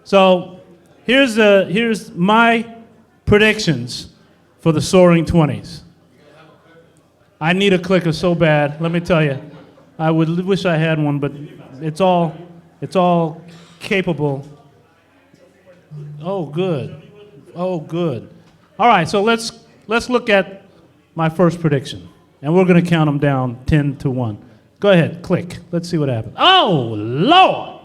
So here's my predictions for the soaring 20s. I need a clicker so bad, let me tell you. I would wish I had one, but it's all capable. Oh, good. Oh, good. All right, so let's look at my first prediction, and we're going to count them down 10 to 1. Go ahead, click. Let's see what happens. Oh, Lord!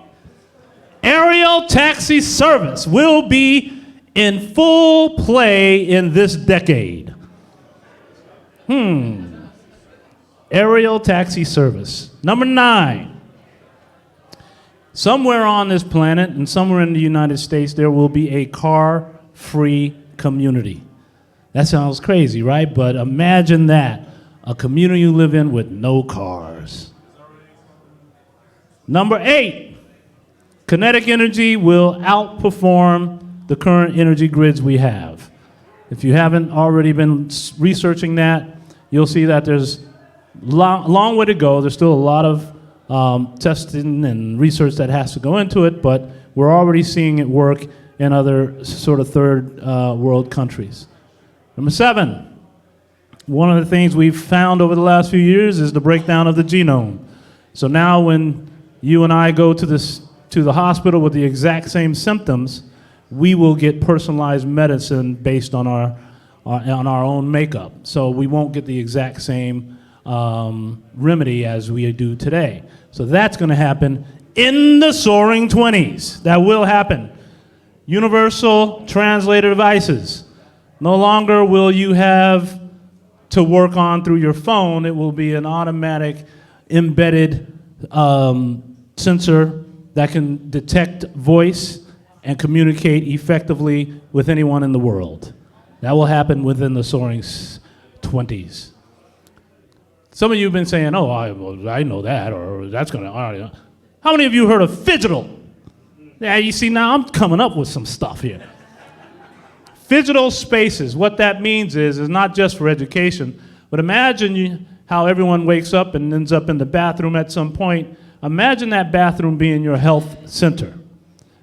Aerial taxi service will be in full play in this decade. Aerial taxi service. Number 9. Somewhere on this planet and somewhere in the United States, there will be a car-free community. That sounds crazy, right? But imagine that. A community you live in with no cars. Number 8. Kinetic energy will outperform the current energy grids we have. If you haven't already been researching that, you'll see that there's long way to go. There's still a lot of testing and research that has to go into it, but we're already seeing it work in other sort of third world countries. Number 7, one of the things we've found over the last few years is the breakdown of the genome. So now when you and I go to the hospital with the exact same symptoms, we will get personalized medicine based on our own makeup. So we won't get the exact same remedy as we do today. So that's going to happen in the soaring 20s. That will happen. Universal translator devices. No longer will you have to work on through your phone. It will be an automatic embedded sensor that can detect voice and communicate effectively with anyone in the world. That will happen within the soaring 20s. Some of you have been saying, oh, I know that, or that's going to... How many of you heard of phygital? Yeah, you see, now I'm coming up with some stuff here. Phygital spaces, what that means is not just for education, but imagine how everyone wakes up and ends up in the bathroom at some point. Imagine that bathroom being your health center.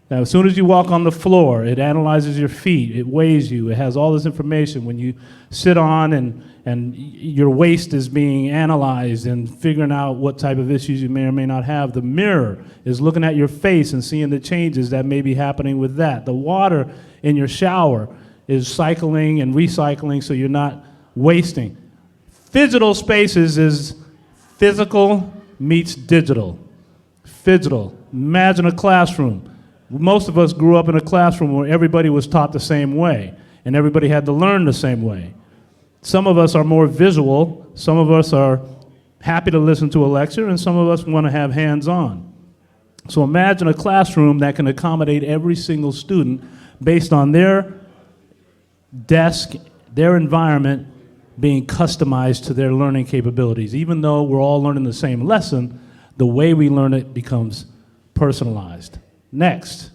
Now, as soon as you walk on the floor, it analyzes your feet, it weighs you, it has all this information. When you sit on and your waist is being analyzed and figuring out what type of issues you may or may not have, the mirror is looking at your face and seeing the changes that may be happening with that. The water in your shower is cycling and recycling so you're not wasting. Phygital spaces is physical meets digital. Phygital. Imagine a classroom. Most of us grew up in a classroom where everybody was taught the same way, and everybody had to learn the same way. Some of us are more visual, some of us are happy to listen to a lecture, and some of us want to have hands-on. So imagine a classroom that can accommodate every single student based on their desk, their environment being customized to their learning capabilities. Even though we're all learning the same lesson, the way we learn it becomes personalized. Next.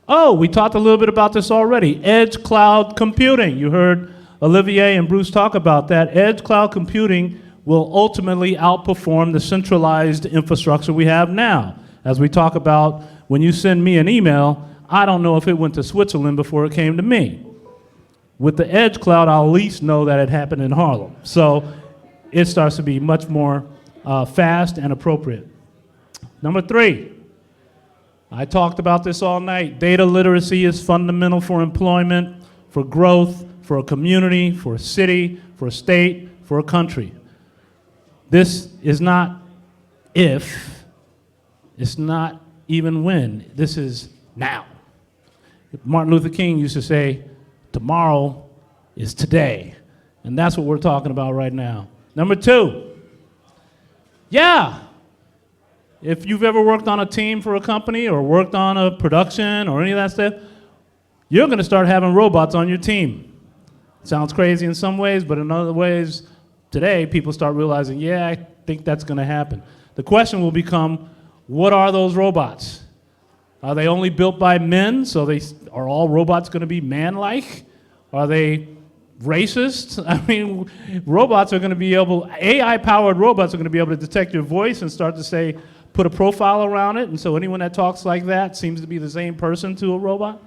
Oh, we talked a little bit about this already. Edge cloud computing. You heard Olivier and Bruce talk about that. Edge cloud computing will ultimately outperform the centralized infrastructure we have now. As we talk about, when you send me an email, I don't know if it went to Switzerland before it came to me. With the edge cloud, I'll at least know that it happened in Harlem. So it starts to be much more fast and appropriate. Number 3. I talked about this all night. Data literacy is fundamental for employment, for growth, for a community, for a city, for a state, for a country. This is not if, it's not even when, this is now. Martin Luther King used to say, tomorrow is today. And that's what we're talking about right now. Number 2, if you've ever worked on a team for a company or worked on a production or any of that stuff, you're going to start having robots on your team. Sounds crazy in some ways, but in other ways, today people start realizing, yeah, I think that's going to happen. The question will become, what are those robots? Are they only built by men, so are all robots going to be man-like? Are they racist? I mean, robots are going to be able, AI-powered robots are going to be able to detect your voice and start to say put a profile around it, and so anyone that talks like that seems to be the same person to a robot.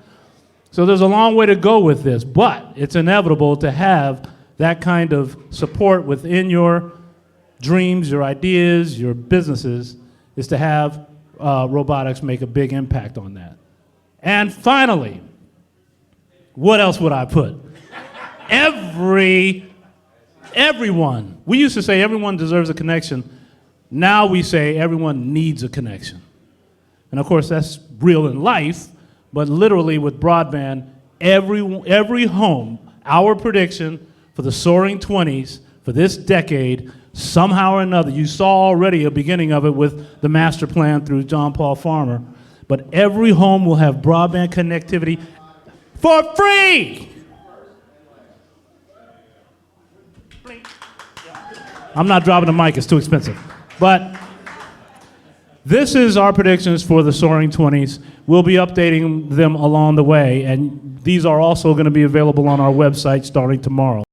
So there's a long way to go with this, but it's inevitable to have that kind of support within your dreams, your ideas, your businesses, is to have robotics make a big impact on that. And finally, what else would I put? Everyone. We used to say everyone deserves a connection. Now we say everyone needs a connection. And of course, that's real in life, but literally with broadband, every home, our prediction for the soaring 20s, for this decade, somehow or another, you saw already a beginning of it with the master plan through John Paul Farmer, but every home will have broadband connectivity for free. I'm not dropping the mic, it's too expensive. But this is our predictions for the soaring 20s. We'll be updating them along the way, and these are also going to be available on our website starting tomorrow.